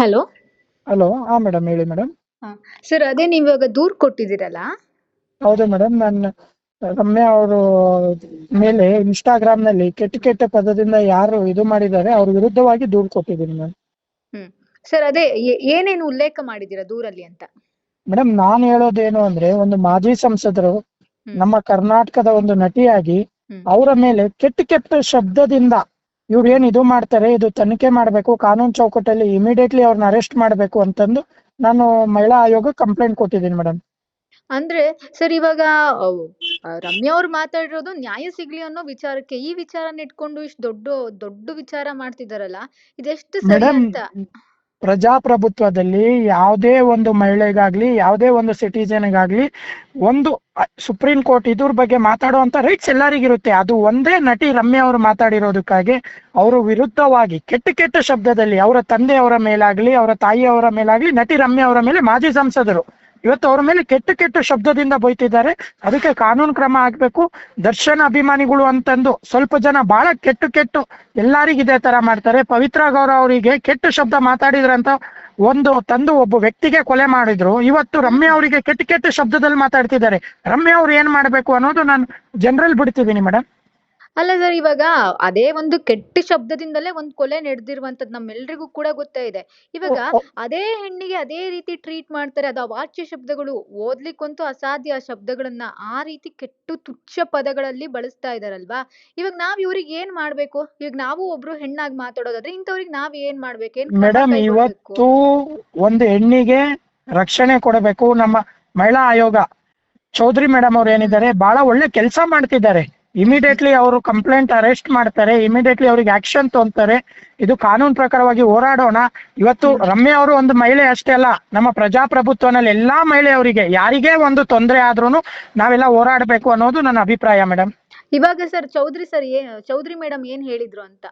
Hello. Hello. Madam ಹೇಳಿ madam. Sir ಅದೇ ನೀವಿವಾಗ ದೂರು ಕೊಟ್ಟಿದ್ದೀರಲ್ಲ? ಹೌದು ಮೇಡಮ್, ನಾನು ರಮ್ಯಾ ಅವರು ಮೇಲೆ ನಲ್ಲಿ ಕೆಟ್ಟ ಕೆಟ್ಟ ಪದದಿಂದ ಯಾರು ಇದು ಮಾಡಿದ್ದಾರೆ ಅವ್ರ ವಿರುದ್ಧವಾಗಿ ದೂರು ಕೊಟ್ಟಿದ್ದೀನಿ ಮ್ಯಾಮ್. ಸರ್ ಅದೇ ಏನೇನು ಉಲ್ಲೇಖ ಮಾಡಿದ್ದೀರಾ ದೂರಲ್ಲಿ ಅಂತ? ಮೇಡಮ್, ನಾನು ಹೇಳೋದೇನು ಅಂದ್ರೆ, ಒಂದು ಮಾಜಿ ಸಂಸದರು ನಮ್ಮ ಕರ್ನಾಟಕದ ಒಂದು ನಟಿಯಾಗಿ ಅವರ ಮೇಲೆ ಕೆಟ್ಟ ಕೆಟ್ಟ ಶಬ್ದದಿಂದ ಇವ್ರು ಏನ್ ಇದು ಮಾಡ್ತಾರೆ, ಇದು ತನಿಖೆ ಮಾಡ್ಬೇಕು, ಕಾನೂನು ಚೌಕಟ್ಟಲ್ಲಿ ಇಮಿಡಿಯೇಟ್ಲಿ ಅವ್ರನ್ನ ಅರೆಸ್ಟ್ ಮಾಡ್ಬೇಕು ಅಂತಂದು ನಾನು ಮಹಿಳಾ ಆಯೋಗ ಕಂಪ್ಲೇಂಟ್ ಕೊಟ್ಟಿದ್ದೀನಿ ಮೇಡಮ್. ಅಂದ್ರೆ ಸರ್ ಇವಾಗ ರಮ್ಯಾ ಅವ್ರು ಮಾತಾಡಿರೋದು ನ್ಯಾಯ ಸಿಗ್ಲಿ ಅನ್ನೋ ವಿಚಾರಕ್ಕೆ, ಈ ವಿಚಾರನ ಇಟ್ಕೊಂಡು ಇಷ್ಟು ದೊಡ್ಡ ದೊಡ್ಡ ವಿಚಾರ ಮಾಡ್ತಿದಾರಲ್ಲ, ಇದೆಷ್ಟು ಸರಿ ಮೇಡಮ್, ಅಂತ? ಪ್ರಜಾಪ್ರಭುತ್ವದಲ್ಲಿ ಯಾವುದೇ ಒಂದು ಮಹಿಳೆಗಾಗ್ಲಿ ಯಾವುದೇ ಒಂದು ಸಿಟಿಜನ್ಗಾಗ್ಲಿ ಒಂದು ಸುಪ್ರೀಂ ಕೋರ್ಟ್ ಇದ್ರ ಬಗ್ಗೆ ಮಾತಾಡುವಂತ ರೈಟ್ಸ್ ಎಲ್ಲರಿಗಿರುತ್ತೆ. ಅದು ಒಂದೇ ನಟಿ ರಮ್ಯಾ ಅವರು ಮಾತಾಡಿರೋದಕ್ಕಾಗಿ ಅವರು ವಿರುದ್ಧವಾಗಿ ಕೆಟ್ಟ ಕೆಟ್ಟ ಶಬ್ದದಲ್ಲಿ ಅವರ ತಂದೆಯವರ ಮೇಲಾಗ್ಲಿ ಅವರ ತಾಯಿಯವರ ಮೇಲಾಗ್ಲಿ ನಟಿ ರಮ್ಯಾ ಅವರ ಮೇಲೆ ಮಾಜಿ ಸಂಸದರು ಇವತ್ತು ಅವ್ರ ಮೇಲೆ ಕೆಟ್ಟ ಕೆಟ್ಟ ಶಬ್ದದಿಂದ ಬೈತಿದ್ದಾರೆ. ಅದಕ್ಕೆ ಕಾನೂನು ಕ್ರಮ ಆಗ್ಬೇಕು. ದರ್ಶನ್ ಅಭಿಮಾನಿಗಳು ಅಂತಂದು ಸ್ವಲ್ಪ ಜನ ಬಹಳ ಕೆಟ್ಟು ಎಲ್ಲರಿಗೂ ಇದೇ ತರ ಮಾಡ್ತಾರೆ. ಪವಿತ್ರ ಗೌಡ ಅವರಿಗೆ ಕೆಟ್ಟ ಶಬ್ದ ಮಾತಾಡಿದ್ರಂತ ಒಬ್ಬ ವ್ಯಕ್ತಿಗೆ ಕೊಲೆ ಮಾಡಿದ್ರು. ಇವತ್ತು ರಮ್ಯಾ ಅವರಿಗೆ ಕೆಟ್ಟ ಶಬ್ದದಲ್ಲಿ ಮಾತಾಡ್ತಿದ್ದಾರೆ. ರಮ್ಯಾ ಅವ್ರು ಏನ್ ಮಾಡ್ಬೇಕು ಅನ್ನೋದು ನಾನು ಜನರಲ್ ಬಿಡ್ತಿದ್ದೀನಿ ಮೇಡಮ್. ಅಲ್ಲ ಸರ್, ಇವಾಗ ಅದೇ ಒಂದು ಕೆಟ್ಟ ಶಬ್ದದಿಂದಲೇ ಒಂದು ಕೊಲೆ ನಡೆದಿರುವಂತದ್ದು ನಮ್ಮೆಲ್ರಿಗೂ ಕೂಡ ಗೊತ್ತಾಯಿದೆ. ಇವಾಗ ಅದೇ ಹೆಣ್ಣಿಗೆ ಅದೇ ರೀತಿ ಟ್ರೀಟ್ ಮಾಡ್ತಾರೆ. ಅದು ಅವಾಚ್ಯ ಶಬ್ದಗಳು, ಓದ್ಲಿಕ್ಕಂತೂ ಅಸಾಧ್ಯ ಶಬ್ದಗಳನ್ನ ಆ ರೀತಿ ಕೆಟ್ಟು ತುಚ್ಛ ಪದಗಳಲ್ಲಿ ಬಳಸ್ತಾ ಇದಾರಲ್ವಾ? ಇವಾಗ ನಾವ್ ಇವ್ರಿಗೆ ಏನ್ ಮಾಡ್ಬೇಕು? ಈಗ ನಾವು ಒಬ್ರು ಹೆಣ್ಣಾಗಿ ಮಾತಾಡೋದಾದ್ರೆ ಇಂಥವ್ರಿಗೆ ನಾವ್ ಏನ್ ಮಾಡ್ಬೇಕು? ಏನ್ ಕ್ರಮ ಮೇಡಮ್, ಕೈಗೊಳ್ಬೇಕು? ಇವತ್ತು ಒಂದು ಹೆಣ್ಣಿಗೆ ರಕ್ಷಣೆ ಕೊಡಬೇಕು. ನಮ್ಮ ಮಹಿಳಾ ಆಯೋಗ ಚೌಧರಿ ಮೇಡಮ್ ಅವ್ರು ಏನಿದ್ದಾರೆ ಬಹಳ ಒಳ್ಳೆ ಕೆಲಸ ಮಾಡ್ತಿದ್ದಾರೆ. ಇಮಿಡಿಯೇಟ್ಲಿ ಅವರು ಕಂಪ್ಲೇಂಟ್ ಅರೆಸ್ಟ್ ಮಾಡ್ತಾರೆ, ಇಮಿಡಿಯೇಟ್ಲಿ ಅವ್ರಿಗೆ ಆಕ್ಷನ್ ತೊಂತಾರೆ. ಇದು ಕಾನೂನು ಪ್ರಕಾರವಾಗಿ ಹೋರಾಡೋಣ. ಇವತ್ತು ರಮ್ಯಾ ಅವರು ಒಂದು ಮಹಿಳೆ ಅಷ್ಟೇ ಅಲ್ಲ, ನಮ್ಮ ಪ್ರಜಾಪ್ರಭುತ್ವನಲ್ಲಿ ಎಲ್ಲಾ ಮಹಿಳೆಯವರಿಗೆ ಯಾರಿಗೇ ಒಂದು ತೊಂದರೆ ಆದ್ರೂನು ನಾವೆಲ್ಲ ಹೋರಾಡಬೇಕು ಅನ್ನೋದು ನನ್ನ ಅಭಿಪ್ರಾಯ ಮೇಡಮ್. ಇವಾಗ ಸರ್ ಚೌಧರಿ ಮೇಡಮ್ ಏನ್ ಹೇಳಿದ್ರು ಅಂತ?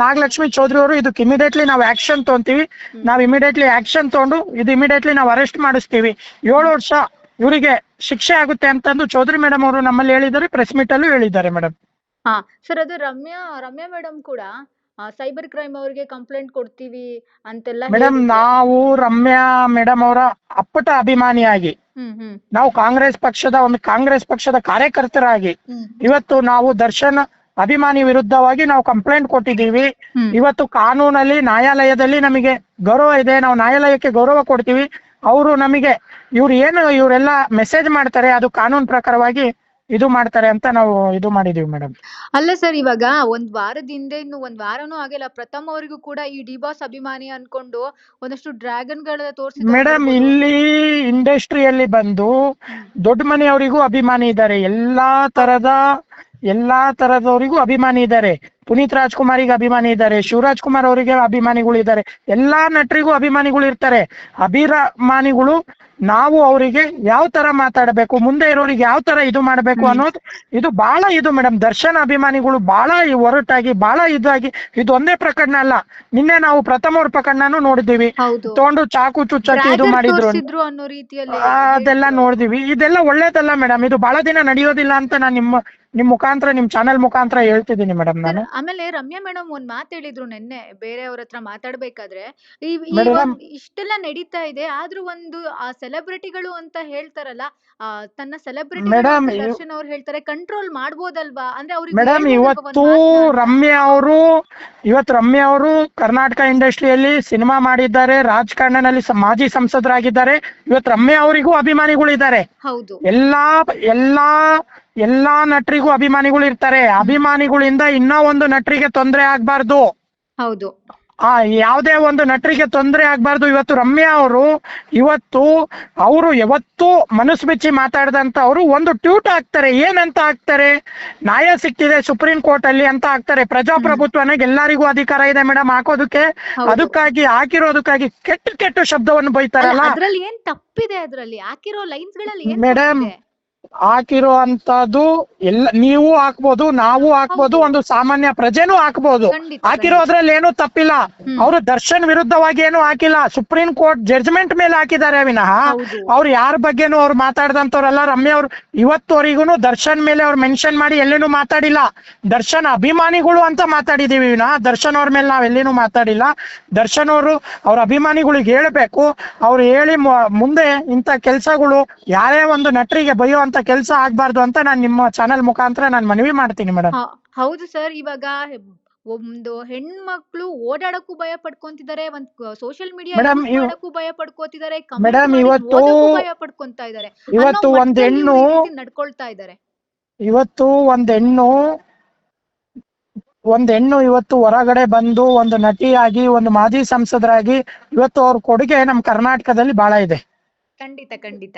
ನಾಗಲಕ್ಷ್ಮಿ ಚೌಧರಿ ಅವರು ಇದಕ್ಕೆ ಇಮಿಡಿಯೇಟ್ಲಿ ನಾವು ಆಕ್ಷನ್ ತೊಗೊಂತೀವಿ, ನಾವು ಇಮಿಡಿಯೇಟ್ಲಿ ಆಕ್ಷನ್ ತಗೊಂಡು ಇದು ಇಮಿಡಿಯೇಟ್ಲಿ ನಾವು ಅರೆಸ್ಟ್ ಮಾಡಿಸ್ತೀವಿ, 7 ವರ್ಷ ಇವರಿಗೆ ಶಿಕ್ಷೆ ಆಗುತ್ತೆ ಅಂತಂದು ಚೌಧರಿ ಮೇಡಮ್ ಅವರು ನಮ್ಮಲ್ಲಿ ಹೇಳಿದ್ದಾರೆ, ಪ್ರೆಸ್ ಮೀಟ್ ಅಲ್ಲೂ ಹೇಳಿದ್ದಾರೆ ಮೇಡಮ್. ಸರ್ ಅದು ರಮ್ಯಾ ಮೇಡಮ್ ಕೂಡ ಸೈಬರ್ ಕ್ರೈಮ್ ಅವರಿಗೆ ಕಂಪ್ಲೇಂಟ್ ಕೊಡ್ತೀವಿ ಅಂತೆಲ್ಲ ಮೇಡಮ್, ನಾವು ರಮ್ಯಾ ಮೇಡಮ್ ಅವರ ಅಪ್ಪಟ ಅಭಿಮಾನಿಯಾಗಿ, ನಾವು ಕಾಂಗ್ರೆಸ್ ಪಕ್ಷದ ಕಾರ್ಯಕರ್ತರಾಗಿ ಇವತ್ತು ನಾವು ದರ್ಶನ್ ಅಭಿಮಾನಿ ವಿರುದ್ಧವಾಗಿ ನಾವು ಕಂಪ್ಲೇಂಟ್ ಕೊಟ್ಟಿದ್ದೀವಿ. ಇವತ್ತು ಕಾನೂನಲ್ಲಿ ನ್ಯಾಯಾಲಯದಲ್ಲಿ ನಮಗೆ ಗೌರವ ಇದೆ, ನಾವು ನ್ಯಾಯಾಲಯಕ್ಕೆ ಗೌರವ ಕೊಡ್ತೀವಿ. ಅವರು ನಮಗೆ ಇವರೆಲ್ಲ ಮೆಸೇಜ್ ಮಾಡ್ತಾರೆ, ಅದು ಕಾನೂನು ಪ್ರಕಾರವಾಗಿ ಇದು ಮಾಡ್ತಾರೆ ಅಂತ ನಾವು ಇದು ಮಾಡಿದೀವಿ ಮೇಡಮ್. ಅಲ್ಲ ಸರ್, ಇವಾಗ ಒಂದ್ ವಾರನೂ ಆಗಿಲ್ಲ, ಪ್ರಥಮ್ ಅವರಿಗೂ ಕೂಡ ಈ ಡಿ ಬಾಸ್ ಅಭಿಮಾನಿ ಅನ್ಕೊಂಡು ಒಂದಷ್ಟು ಡ್ರ್ಯಾಗನ್ ಗಳ ತೋರಿಸಿದ್ದಾರೆ ಮೇಡಮ್. ಇಲ್ಲಿ ಇಂಡಸ್ಟ್ರಿಯಲ್ಲಿ ಬಂದು ದೊಡ್ಡ ಮನೆಯವರಿಗೂ ಅಭಿಮಾನಿ ಇದ್ದಾರೆ, ಎಲ್ಲಾ ತರದವರಿಗೂ ಅಭಿಮಾನಿ ಇದ್ದಾರೆ. ಪುನೀತ್ ರಾಜ್ಕುಮಾರಿಗೆ ಅಭಿಮಾನಿ ಇದ್ದಾರೆ, ಶಿವರಾಜ್ ಕುಮಾರ್ ಅವರಿಗೆ ಅಭಿಮಾನಿಗಳು ಇದ್ದಾರೆ, ಎಲ್ಲಾ ನಟರಿಗೂ ಅಭಿಮಾನಿಗಳು ಇರ್ತಾರೆ. ಅಭಿಮಾನಿಗಳು ನಾವು ಅವರಿಗೆ ಯಾವ ತರ ಮಾತಾಡಬೇಕು, ಮುಂದೆ ಇರೋರಿಗೆ ಯಾವ ತರ ಇದು ಮಾಡಬೇಕು ಅನ್ನೋದು ಇದು ಬಹಳ ಇದು ಮೇಡಮ್. ದರ್ಶನ್ ಅಭಿಮಾನಿಗಳು ಬಹಳ ಹೊರಟಾಗಿ ಬಹಳ ಇದಾಗಿ, ಇದು ಒಂದೇ ಪ್ರಕರಣ ಅಲ್ಲ, ನಿನ್ನೆ ನಾವು ಪ್ರಥಮ ಅವ್ರ ಪ್ರಕರಣನೂ ನೋಡಿದ್ದೀವಿ. ತಗೊಂಡು ಚಾಕು ಚುಚ್ಚಾಕಿ ಇದು ಮಾಡಿದ್ರು ಅನ್ನೋ ರೀತಿಯಲ್ಲಿ ಅದೆಲ್ಲ ನೋಡಿದೀವಿ. ಇದೆಲ್ಲ ಒಳ್ಳೇದಲ್ಲ ಮೇಡಮ್, ಇದು ಬಹಳ ದಿನ ನಡೆಯೋದಿಲ್ಲ ಅಂತ ನಾನು ನಿಮ್ ಮುಖಾಂತರ, ನಿಮ್ ಚಾನೆಲ್ ಮುಖಾಂತರ ಹೇಳ್ತಿದ್ದೀನಿ ಮೇಡಮ್ ನಾನು. ಆಮೇಲೆ ರಮ್ಯಾ ಮೇಡಮ್ ಒಂದ್ ಮಾತು ಹೇಳಿದ್ರು ನಿನ್ನೆ ಬೇರೆಯವ್ರ ಹತ್ರ ಮಾತಾಡ್ಬೇಕಾದ್ರೆ, ಇಷ್ಟೆಲ್ಲ ನಡೀತಾ ಇದೆ ಆದ್ರೂ ಒಂದು ಆ ಸೆಲೆಬ್ರಿಟಿಗಳು ಅಂತ ಹೇಳ್ತಾರಲ್ಲ, ತನ್ನ ಸೆಲೆಬ್ರಿಟಿ ದರ್ಶನ್ ಅವ್ರು ಹೇಳ್ತಾರೆ ಕಂಟ್ರೋಲ್ ಮಾಡ್ಬೋದಲ್ವಾ ಅಂದ್ರೆ ಅವ್ರಿಗೆ ಮೇಡಮ್. ಇವತ್ತು ರಮ್ಯಾ ಅವರು ಕರ್ನಾಟಕ ಇಂಡಸ್ಟ್ರಿಯಲ್ಲಿ ಸಿನಿಮಾ ಮಾಡಿದ್ದಾರೆ, ರಾಜಕಾರಣದಲ್ಲಿ ಮಾಜಿ ಸಂಸದರಾಗಿದ್ದಾರೆ. ಇವತ್ತು ರಮ್ಯಾ ಅವರಿಗೂ ಅಭಿಮಾನಿಗಳು ಇದ್ದಾರೆ. ಹೌದು, ಎಲ್ಲಾ ನಟರಿಗೂ ಅಭಿಮಾನಿಗಳು ಇರ್ತಾರೆ. ಅಭಿಮಾನಿಗಳಿಂದ ಇನ್ನೂ ಒಂದು ನಟರಿಗೆ ತೊಂದರೆ ಆಗ್ಬಾರ್ದು. ಹೌದು, ಯಾವುದೇ ಒಂದು ನಟರಿಗೆ ತೊಂದರೆ ಆಗ್ಬಾರ್ದು. ಇವತ್ತು ರಮ್ಯಾ ಅವರು ಯಾವತ್ತೂ ಮನಸ್ಸು ಬಿಚ್ಚಿ ಮಾತಾಡದಂತ ಅವರು ಒಂದು ಟ್ವೀಟ್ ಹಾಕ್ತಾರೆ. ಏನಂತ ಹಾಕ್ತಾರೆ? ನ್ಯಾಯ ಸಿಕ್ತಿದೆ ಸುಪ್ರೀಂ ಕೋರ್ಟ್ ಅಲ್ಲಿ ಅಂತ ಹಾಕ್ತಾರೆ. ಪ್ರಜಾಪ್ರಭುತ್ವನಾಗ ಎಲ್ಲರಿಗೂ ಅಧಿಕಾರ ಇದೆ ಮೇಡಮ್ ಹಾಕೋದಕ್ಕೆ. ಅದಕ್ಕಾಗಿ ಹಾಕಿರೋದಕ್ಕಾಗಿ ಕೆಟ್ಟ ಶಬ್ದವನ್ನು ಬೈತಾರಲ್ಲ. ಅದ್ರಲ್ಲಿ ಏನ್ ತಪ್ಪಿದೆ? ಅದ್ರಲ್ಲಿ ಹಾಕಿರೋ ಲೈನ್ಸ್ ಗಳಲ್ಲಿ ಮೇಡಮ್, ಹಾಕಿರೋ ಅಂತದ್ದು ಎಲ್ಲ ನೀವು ಹಾಕ್ಬೋದು, ನಾವು ಹಾಕ್ಬೋದು, ಹೌದು ಒಂದು ಸಾಮಾನ್ಯ ಪ್ರಜೆನೂ ಹಾಕ್ಬೋದು. ಖಂಡಿತ ಖಂಡಿತ ಹಾಕಿರೋದ್ರಲ್ಲಿ ಏನೂ ತಪ್ಪಿಲ್ಲ. ಹ್ಮ್ ಅವರು ದರ್ಶನ್ ವಿರುದ್ಧವಾಗಿ ಏನು ಹಾಕಿಲ್ಲ, ಸುಪ್ರೀಂ ಕೋರ್ಟ್ ಜಡ್ಜ್ಮೆಂಟ್ ಮೇಲೆ ಹಾಕಿದ್ದಾರೆ ವಿನಃ ಹೌದು ಅವ್ರು ಯಾರ ಬಗ್ಗೆನೂ ಅವ್ರು ಮಾತಾಡ್ದಂತವ್ರಲ್ಲ. ರಮ್ಯ ಅವ್ರು ಇವತ್ತುವರೆಗೂ ದರ್ಶನ್ ಮೇಲೆ ಅವ್ರು ಮೆನ್ಷನ್ ಮಾಡಿ ಎಲ್ಲೇನೂ ಮಾತಾಡಿಲ್ಲ. ದರ್ಶನ್ ಅಭಿಮಾನಿಗಳು ಅಂತ ಮಾತಾಡಿದೀವಿ ವಿನಃ ದರ್ಶನ್ ಅವ್ರ ಮೇಲೆ ನಾವ್ ಎಲ್ಲಿನೂ ಮಾತಾಡಿಲ್ಲ. ದರ್ಶನ್ ಅವರು ಅವ್ರ ಅಭಿಮಾನಿಗಳಿಗೆ ಹೇಳ್ಬೇಕು, ಅವ್ರು ಹೇಳಿ ಮುಂದೆ ಇಂಥ ಕೆಲ್ಸಗಳು ಯಾರೇ ಒಂದು ನಟರಿಗೆ ಬೈಯೋ ಅಂತ ಕೆಲಸ ಆಗ್ಬಾರ್ದು ಅಂತ ನಾನು ನಿಮ್ಮ ಚಾನೆಲ್ ಮುಖಾಂತರ ನಾನು ಮನವಿ ಮಾಡ್ತೀನಿ ಮೇಡಮ್. ಹೌದು ಸರ್. ಇವಾಗ ಒಂದು ಹೆಣ್ಮಕ್ಳು ಓಡಾಡಕ್ಕೂ ಭಯ ಪಡ್ಕೊಂತಿದ್ದಾರೆ, ಒಂದ್ ಸೋಷಿಯಲ್ ಮೀಡಿಯಾ ಮೇಡಮ್ ಯೂಸ್ ಮಾಡಕ್ಕೂ ಭಯ ಪಡ್ಕೋತಿದ್ದಾರೆ, ಕಮೆಂಟ್ ಮೇಡಮ್ ಮಾಡಿ ಇವತ್ತು ಓದಕ್ಕೂ ಭಯ ಪಡ್ಕೊಂತಾ ಇದ್ದಾರೆ ಅನ್ನೋ ಇವತ್ತು ಒಂದ್ ಮಟ್ಟದಲ್ಲಿ ಹೆಣ್ಣು ಇವ್ರು ಈ ರೀತಿ ನಡ್ಕೊಳ್ತಾ ಇದ್ದಾರೆ. ಇವತ್ತು ಒಂದ್ ಹೆಣ್ಣು ಇವತ್ತು ಹೊರಗಡೆ ಬಂದು ಒಂದು ನಟಿಯಾಗಿ ಒಂದು ಮಾಜಿ ಸಂಸದರಾಗಿ ಇವತ್ತು ಅವ್ರ ಕೊಡುಗೆ ನಮ್ ಕರ್ನಾಟಕದಲ್ಲಿ ಬಹಳ ಇದೆ. ಖಂಡಿತ ಖಂಡಿತ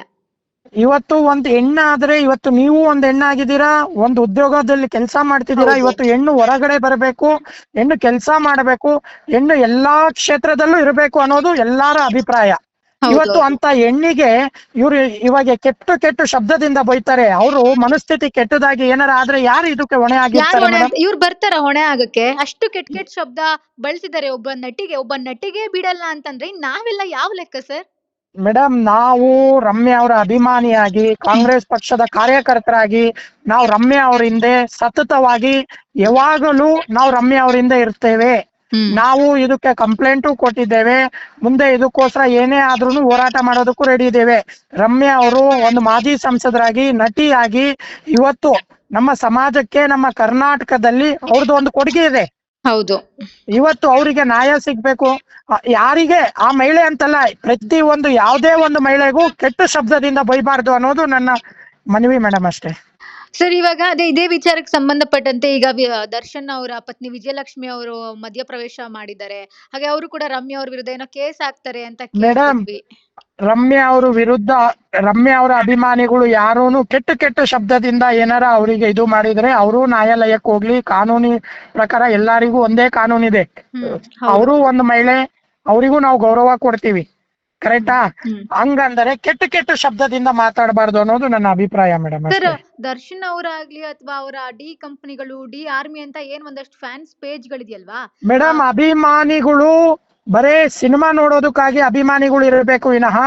ಇವತ್ತು ಒಂದ್ ಹೆಣ್ಣಾದ್ರೆ ಇವತ್ತು ನೀವು ಒಂದ್ ಹೆಣ್ಣಾಗಿದ್ದೀರಾ, ಒಂದು ಉದ್ಯೋಗದಲ್ಲಿ ಕೆಲಸ ಮಾಡ್ತಿದ್ದೀರಾ. ಹೌದು ಇವತ್ತು ಹೆಣ್ಣು ಹೊರಗಡೆ ಬರಬೇಕು, ಹೆಣ್ಣು ಕೆಲಸ ಮಾಡಬೇಕು, ಹೆಣ್ಣು ಎಲ್ಲಾ ಕ್ಷೇತ್ರದಲ್ಲೂ ಇರಬೇಕು ಅನ್ನೋದು ಎಲ್ಲಾರ ಅಭಿಪ್ರಾಯ. ಹೌದು ಇವತ್ತು ಹೌದು ಅಂತ ಹೆಣ್ಣಿಗೆ ಇವ್ರು ಇವಾಗ ಕೆಟ್ಟು ಶಬ್ದದಿಂದ ಬೈತಾರೆ. ಅವರು ಮನಸ್ಥಿತಿ ಕೆಟ್ಟದಾಗಿ ಏನಾರ ಆದ್ರೆ ಯಾರು ಇದಕ್ಕೆ ಹೊಣೆ ಯಾರು ಆಗಿರ್ತಾರೆ ಹೊಣೆ ಮೇಡಮ್? ಇವ್ರು ಬರ್ತಾರ ಹೊಣೆ ಆಗಕ್ಕೆ? ಅಷ್ಟು ಕೆಟ್ಟ ಕೆಟ್ಟ ಶಬ್ದ ಬಳಸಿದ್ದಾರೆ ಒಬ್ಬ ನಟಿಗೆ ಬಿಡಲ್ಲ ಅಂತಂದ್ರೆ ಇನ್ ನಾವೆಲ್ಲ ಯಾವ ಲೆಕ್ಕ ಸರ್? ಮೇಡಮ್ ನಾವು ರಮ್ಯಾ ಅವರ ಅಭಿಮಾನಿಯಾಗಿ ಕಾಂಗ್ರೆಸ್ ಪಕ್ಷದ ಕಾರ್ಯಕರ್ತರಾಗಿ ನಾವು ರಮ್ಯಾ ಅವರ ಹಿಂದೆ ಸತತವಾಗಿ ಯಾವಾಗಲೂ ನಾವು ರಮ್ಯಾ ಅವರ ಹಿಂದೆ ಇರ್ತೇವೆ. ಹ್ಮ್ ನಾವು ಇದಕ್ಕೆ ಕಂಪ್ಲೇಂಟು ಕೊಟ್ಟಿದ್ದೇವೆ. ಮುಂದೆ ಇದಕ್ಕೋಸ್ಕರ ಏನೇ ಆದ್ರೂ ಹೋರಾಟ ಮಾಡೋದಕ್ಕೂ ರೆಡಿ ಇದ್ದೇವೆ. ರಮ್ಯಾ ಅವರು ಒಂದು ಮಾಜಿ ಸಂಸದರಾಗಿ ನಟಿಯಾಗಿ ಇವತ್ತು ನಮ್ಮ ಸಮಾಜಕ್ಕೆ ನಮ್ಮ ಕರ್ನಾಟಕದಲ್ಲಿ ಅವ್ರದ್ದು ಒಂದು ಕೊಡುಗೆ ಇದೆ. ಹೌದು ಇವತ್ತು ಅವರಿಗೆ ನ್ಯಾಯ ಸಿಗ್ಬೇಕು. ಯಾರಿಗೆ ಆ ಮಹಿಳೆ ಅಂತಲ್ಲ, ಪ್ರತಿ ಒಂದು ಯಾವುದೇ ಒಂದು ಮಹಿಳೆಗೂ ಕೆಟ್ಟ ಶಬ್ದದಿಂದ ಬೈಬಾರ್ದು ಅನ್ನೋದು ನನ್ನ ಮನವಿ ಮೇಡಮ್ ಅಷ್ಟೇ. ಸರ್. ಇವಾಗ ಇದೇ ವಿಚಾರಕ್ಕೆ ಸಂಬಂಧಪಟ್ಟಂತೆ ಈಗ ದರ್ಶನ್ ಅವರ ಪತ್ನಿ ವಿಜಯಲಕ್ಷ್ಮಿ ಅವರು ಮಧ್ಯಪ್ರವೇಶ ಮಾಡಿದ್ದಾರೆ. ಹಾಗೆ ಅವರು ಕೂಡ ರಮ್ಯಾ ಅವ್ರ ವಿರುದ್ಧ ಏನೋ ಕೇಸ್ ಹಾಕ್ತಾರೆ ಅಂತ ಮೇಡಮ್ ಕೇಳ್ಪಟ್ವಿ. ರಮ್ಯಾ ಅವ್ರ ವಿರುದ್ಧ ರಮ್ಯಾ ಅವರ ಅಭಿಮಾನಿಗಳು ಯಾರೂನು ಕೆಟ್ಟ ಶಬ್ದದಿಂದ ಏನಾರ ಅವರಿಗೆ ಇದು ಮಾಡಿದ್ರೆ ಅವರು ನ್ಯಾಯಾಲಯಕ್ಕೆ ಹೋಗ್ಲಿ. ಕಾನೂನಿ ಪ್ರಕಾರ ಎಲ್ಲರಿಗೂ ಒಂದೇ ಕಾನೂನಿದೆ. ಹೌದು ಅವರು ಒಂದು ಮಹಿಳೆ, ಅವರಿಗೂ ನಾವು ಗೌರವ ಕೊಡ್ತೀವಿ, ಕರೆಕ್ಟಾ? ಹ್ಮ್ ಹಂಗಂದರೆ ಕೆಟ್ಟ ಶಬ್ದದಿಂದ ಮಾತಾಡಬಾರ್ದು ಅನ್ನೋದು ನನ್ನ ಅಭಿಪ್ರಾಯ ಮೇಡಮ್ ಸರ್. ಅಷ್ಟೇ. ದರ್ಶನ್ ಅವರಾಗ್ಲಿ ಅಥವಾ ಅವರ ಡಿ ಕಂಪನಿಗಳು, ಡಿ ಆರ್ಮಿ ಅಂತ ಏನ್ ಒಂದಷ್ಟು ಫ್ಯಾನ್ಸ್ ಪೇಜ್ ಗಳಿದೆಯಲ್ವಾ? ಮೇಡಮ್ ಅಭಿಮಾನಿಗಳು ಬರೇ ಸಿನಿಮಾ ನೋಡೋದಕ್ಕಾಗಿ ಅಭಿಮಾನಿಗಳು ಇರಬೇಕು ವಿನಃ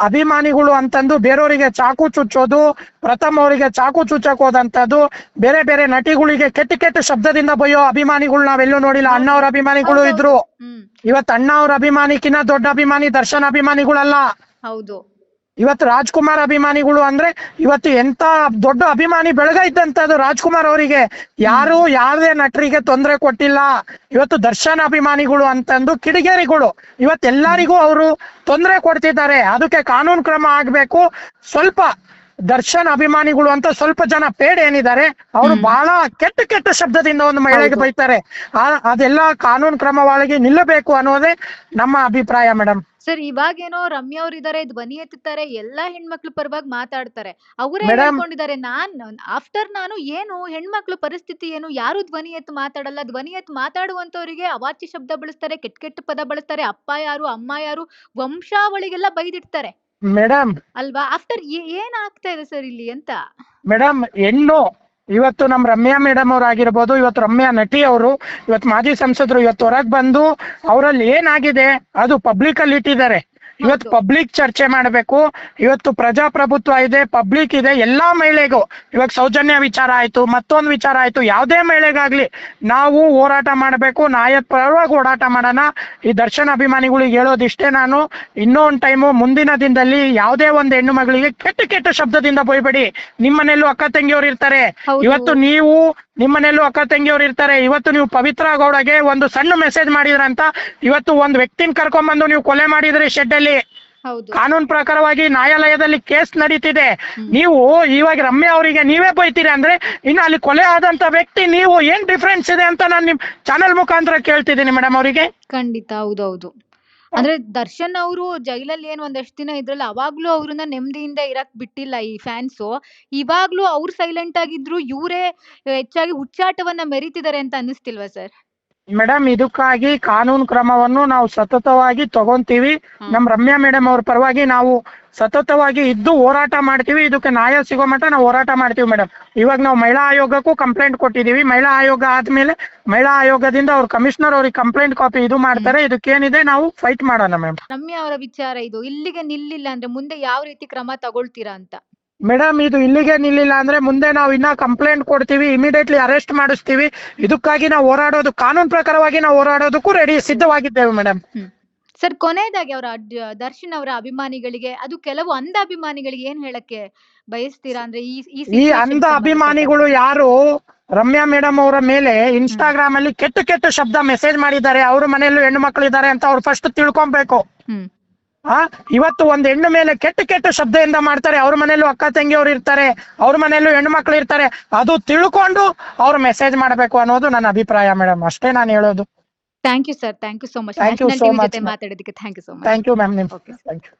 ಅಭಿಮಾನಿಗಳು ಅಂತಂದು ಬೇರೆಯವರಿಗೆ ಚಾಕು ಚುಚ್ಚೋದು, ಪ್ರಥಮ್ ಅವರಿಗೆ ಚಾಕು ಚುಚ್ಚಕ್ ಹೋದಂತದ್ದು, ಬೇರೆ ಬೇರೆ ನಟಿಗಳಿಗೆ ಕೆಟ್ಟ ಶಬ್ದದಿಂದ ಬೈಯೋ ಅಭಿಮಾನಿಗಳು ನಾವೆಲ್ಲೂ ನೋಡಿಲ್ಲ. ಅಣ್ಣ ಅವ್ರ ಅಭಿಮಾನಿಗಳು ಇದ್ರು. ಹ್ಮ್ ಇವತ್ತು ಅಣ್ಣ ಅವ್ರ ಅಭಿಮಾನಿಕಿನ್ನ ದೊಡ್ಡ ಅಭಿಮಾನಿ ದರ್ಶನ್ ಅಭಿಮಾನಿಗಳಲ್ಲ. ಹೌದು ಇವತ್ತು ರಾಜ್ಕುಮಾರ್ ಅಭಿಮಾನಿಗಳು ಅಂದ್ರೆ ಇವತ್ತು ಎಂತ ದೊಡ್ಡ ಅಭಿಮಾನಿ ಬೆಳಗ ಇದ್ದಂತದ್ದು ರಾಜ್ಕುಮಾರ್ ಅವರಿಗೆ. ಯಾರು ಯಾರದೇ ನಟರಿಗೆ ತೊಂದರೆ ಕೊಟ್ಟಿಲ್ಲ. ಇವತ್ತು ದರ್ಶನ್ ಅಭಿಮಾನಿಗಳು ಅಂತಂದು ಕಿಡಿಗೇರಿಗಳು ಇವತ್ತೆಲ್ಲರಿಗೂ ಅವರು ತೊಂದರೆ ಕೊಡ್ತಿದ್ದಾರೆ. ಅದಕ್ಕೆ ಕಾನೂನು ಕ್ರಮ ಆಗ್ಬೇಕು. ಸ್ವಲ್ಪ ದರ್ಶನ್ ಅಭಿಮಾನಿಗಳು ಅಂತ ಸ್ವಲ್ಪ ಜನ ಪೇಡ್ ಏನಿದ್ದಾರೆ ಅವರು ಬಹಳ ಕೆಟ್ಟ ಶಬ್ದದಿಂದ ಒಂದು ಮಹಿಳೆಗೆ ಬೈತಾರೆ. ಅದೆಲ್ಲ ಕಾನೂನು ಕ್ರಮವಾಗಿ ನಿಲ್ಲಬೇಕು ಅನ್ನೋದೇ ನಮ್ಮ ಅಭಿಪ್ರಾಯ ಮೇಡಮ್. ಸರ್. ಇವಾಗೇನೋ ರಮ್ಯಾ ಅವ್ರು ಇದಾರೆ, ಧ್ವನಿ ಎತ್ತುತ್ತಾರೆ, ಎಲ್ಲಾ ಹೆಣ್ಮಕ್ಳ ಪರವಾಗಿ ಮಾತಾಡ್ತಾರೆ. ಅವರೇ ಮೇಡಮ್ ಹೇಳ್ಕೊಂಡಿದ್ದಾರೆ, ನಾನು ಏನು ಹೆಣ್ಮಕ್ಳ ಪರಿಸ್ಥಿತಿ ಏನು, ಯಾರು ಧ್ವನಿ ಎತ್ತು ಮಾತಾಡಲ್ಲ, ಧ್ವನಿ ಎತ್ತು ಮಾತಾಡುವಂತವರಿಗೆ ಅವಾಚ್ಯ ಶಬ್ದ ಬಳಸ್ತಾರೆ, ಕೆಟ್ಟ ಪದ ಬಳಸ್ತಾರೆ, ಅಪ್ಪ ಯಾರು ಅಮ್ಮ ಯಾರು ವಂಶಾವಳಿಗೆಲ್ಲ ಬೈದಿಡ್ತಾರೆ ಮೇಡಮ್ ಅಲ್ವಾ? ಏನ್ ಆಗ್ತಾ ಇದೆ ಸರ್ ಇಲ್ಲಿ ಅಂತ? ಮೇಡಮ್ ಹೆಣ್ಣು ಇವತ್ತು ನಮ್ ರಮ್ಯಾ ಮೇಡಮ್ ಅವ್ರು ಆಗಿರ್ಬೋದು, ಇವತ್ತು ರಮ್ಯಾ ನಟಿ ಅವರು ಇವತ್ತು ಮಾಜಿ ಸಂಸದರು ಇವತ್ತು ಹೊರಗೆ ಬಂದು ಅವರಲ್ಲಿ ಏನಾಗಿದೆ ಅದು ಪಬ್ಲಿಕ್ ಅಲ್ಲಿ ಇಟ್ಟಿದ್ದಾರೆ. ಇವತ್ತು ಪಬ್ಲಿಕ್ ಚರ್ಚೆ ಮಾಡಬೇಕು. ಇವತ್ತು ಪ್ರಜಾಪ್ರಭುತ್ವ ಇದೆ, ಪಬ್ಲಿಕ್ ಇದೆ. ಎಲ್ಲಾ ಮಹಿಳೆಗೂ ಇವಾಗ ಸೌಜನ್ಯ ವಿಚಾರ ಆಯ್ತು, ಮತ್ತೊಂದು ವಿಚಾರ ಆಯ್ತು, ಯಾವುದೇ ಮಹಿಳೆಗಾಗ್ಲಿ ನಾವು ಹೋರಾಟ ಮಾಡಬೇಕು, ನ್ಯಾಯದ ಪರವಾಗಿ ಹೋರಾಟ ಮಾಡೋಣ. ಈ ದರ್ಶನ್ ಅಭಿಮಾನಿಗಳಿಗೆ ಹೇಳೋದಿಷ್ಟೇ, ನಾನು ಇನ್ನೊಂದು ಟೈಮು ಮುಂದಿನ ದಿನದಲ್ಲಿ ಯಾವುದೇ ಒಂದು ಹೆಣ್ಣು ಮಗಳಿಗೆ ಕೆಟ್ಟ ಶಬ್ದದಿಂದ ಬೈಬೇಡಿ. ನಿಮ್ಮನೆಲ್ಲೂ ಅಕ್ಕ ತಂಗಿಯವ್ರು ಇರ್ತಾರೆ. ಇವತ್ತು ನೀವು ನಿಮ್ಮನೆಲ್ಲೂ ಅಕ್ಕ ತಂಗಿಯವ್ರು ಇರ್ತಾರೆ. ಇವತ್ತು ನೀವು ಪವಿತ್ರ ಗೌಡಗೆ ಒಂದು ಸಣ್ಣ ಮೆಸೇಜ್ ಮಾಡಿದ್ರಂತ ಇವತ್ತು ಒಂದು ವ್ಯಕ್ತಿನ ಕರ್ಕೊಂಡ್ಬಂದು ನೀವು ಕೊಲೆ ಮಾಡಿದ್ರಿ ಶೆಡ್ ಅಲ್ಲಿ. ಕಾನೂನು ಪ್ರಕಾರವಾಗಿ ನ್ಯಾಯಾಲಯದಲ್ಲಿ ಕೇಸ್ ನಡೀತಿದೆ. ನೀವು ಇವಾಗ ರಮ್ಯಾ ಅವರಿಗೆ ನೀವೇ ಬೈತೀರಿ ಅಂದ್ರೆ ಇನ್ನು ಅಲ್ಲಿ ಕೊಲೆ ಆದಂತ ವ್ಯಕ್ತಿ ನೀವು, ಏನ್ ಡಿಫ್ರೆನ್ಸ್ ಇದೆ ಅಂತ ನಾನು ನಿಮ್ ಚಾನೆಲ್ ಮುಖಾಂತರ ಕೇಳ್ತಿದ್ದೀನಿ ಮೇಡಮ್ ಅವರಿಗೆ. ಖಂಡಿತ ಹೌದೌದು. ಅಂದ್ರೆ ದರ್ಶನ್ ಅವರು ಜೈಲಲ್ಲಿ ಏನ್ ಒಂದಷ್ಟು ದಿನ ಇದ್ರಲ್ಲ, ಅವಾಗ್ಲೂ ಅವ್ರನ್ನ ನೆಮ್ಮದಿಯಿಂದ ಇರಕ್ ಬಿಟ್ಟಿಲ್ಲ ಈ ಫ್ಯಾನ್ಸು. ಇವಾಗ್ಲೂ ಅವ್ರು ಸೈಲೆಂಟ್ ಆಗಿದ್ರು, ಇವರೇ ಹೆಚ್ಚಾಗಿ ಹುಚ್ಚಾಟವನ್ನ ಮೆರೀತಿದ್ದಾರೆ ಅಂತ ಅನ್ನಿಸ್ತಿಲ್ವಾ ಸರ್? ಮೇಡಮ್ ಇದಕ್ಕಾಗಿ ಕಾನೂನು ಕ್ರಮವನ್ನು ನಾವು ಸತತವಾಗಿ ತಗೊಂತೀವಿ. ನಮ್ ರಮ್ಯಾ ಮೇಡಮ್ ಅವ್ರ ಪರವಾಗಿ ನಾವು ಸತತವಾಗಿ ಇದ್ದು ಹೋರಾಟ ಮಾಡ್ತೀವಿ. ಇದಕ್ಕೆ ನ್ಯಾಯ ಸಿಗೋ ಮಟ್ಟ ನಾವು ಹೋರಾಟ ಮಾಡ್ತೀವಿ ಮೇಡಮ್. ಇವಾಗ ನಾವು ಮಹಿಳಾ ಆಯೋಗಕ್ಕೂ ಕಂಪ್ಲೇಂಟ್ ಕೊಟ್ಟಿದೀವಿ. ಮಹಿಳಾ ಆಯೋಗ ಆದ್ಮೇಲೆ ಮಹಿಳಾ ಆಯೋಗದಿಂದ ಅವ್ರ ಕಮಿಷನರ್ ಅವ್ರಿಗೆ ಕಂಪ್ಲೇಂಟ್ ಕಾಪಿ ಇದು ಮಾಡ್ತಾರೆ. ಇದಕ್ಕೇನಿದೆ ನಾವು ಫೈಟ್ ಮಾಡೋಣ ಮ್ಯಾಮ್. ರಮ್ಯಾ ಅವರ ವಿಚಾರ ಇದು ಇಲ್ಲಿಗೆ ನಿಲ್ಲಿಲ್ಲ ಅಂದ್ರೆ ಮುಂದೆ ಯಾವ ರೀತಿ ಕ್ರಮ ತಗೊಳ್ತೀರಾ ಅಂತ? ಮೇಡಮ್ ಇದು ಇಲ್ಲಿಗೆ ನಿಲ್ಲಿಲ್ಲ ಅಂದ್ರೆ ಮುಂದೆ ನಾವು ಇನ್ನ ಕಂಪ್ಲೇಂಟ್ ಕೊಡ್ತೀವಿ, ಇಮಿಡಿಯೇಟ್ಲಿ ಅರೆಸ್ಟ್ ಮಾಡಿಸ್ತೀವಿ. ಇದಕ್ಕಾಗಿ ನಾವು ಹೋರಾಡೋದು ಕಾನೂನು ಪ್ರಕಾರವಾಗಿ ನಾವು ಹೋರಾಡೋದಕ್ಕೂ ರೆಡಿ ಸಿದ್ಧವಾಗಿದ್ದೇವೆ ಮೇಡಮ್. ಸರ್, ಕೊನೆಯದಾಗಿ ಅವರ ದರ್ಶನ್ ಅವರ ಅಭಿಮಾನಿಗಳಿಗೆ, ಅದು ಕೆಲವು ಅಂಧ ಅಭಿಮಾನಿಗಳಿಗೆ ಏನ್ ಹೇಳಕ್ಕೆ ಬಯಸ್ತೀರಾ? ಅಂದ್ರೆ ಈ ಅಂಧ ಅಭಿಮಾನಿಗಳು ಯಾರು ರಮ್ಯಾ ಮೇಡಮ್ ಅವರ ಮೇಲೆ ಇನ್ಸ್ಟಾಗ್ರಾಮ್ ಅಲ್ಲಿ ಕೆಟ್ಟ ಕೆಟ್ಟ ಶಬ್ದ ಮೆಸೇಜ್ ಮಾಡಿದ್ದಾರೆ, ಅವ್ರ ಮನೆಯಲ್ಲೂ ಹೆಣ್ಣು ಮಕ್ಕಳು ಇದ್ದಾರೆ ಅಂತ ಅವ್ರು ಫಸ್ಟ್ ತಿಳ್ಕೊಬೇಕು. ಇವತ್ತು ಒಂದ್ ಹೆಣ್ಣು ಮೇಲೆ ಕೆಟ್ಟ ಕೆಟ್ಟ ಶಬ್ದದಿಂದ ಮಾಡ್ತಾರೆ, ಅವ್ರ ಮನೆಯಲ್ಲೂ ಅಕ್ಕ ತಂಗಿಯವ್ರು ಇರ್ತಾರೆ, ಅವ್ರ ಮನೆಯಲ್ಲೂ ಹೆಣ್ಣು ಮಕ್ಳು ಇರ್ತಾರೆ, ಅದು ತಿಳ್ಕೊಂಡು ಅವ್ರು ಮೆಸೇಜ್ ಮಾಡ್ಬೇಕು ಅನ್ನೋದು ನನ್ನ ಅಭಿಪ್ರಾಯ ಮೇಡಮ್. ಅಷ್ಟೇ ನಾನು ಹೇಳೋದು. Thank you sir, thank you so much. Thank you so much, ಜೊತೆ ಮಾತಾಡೋದಕ್ಕೆ thank you so much. Thank you ma'am. Thank you.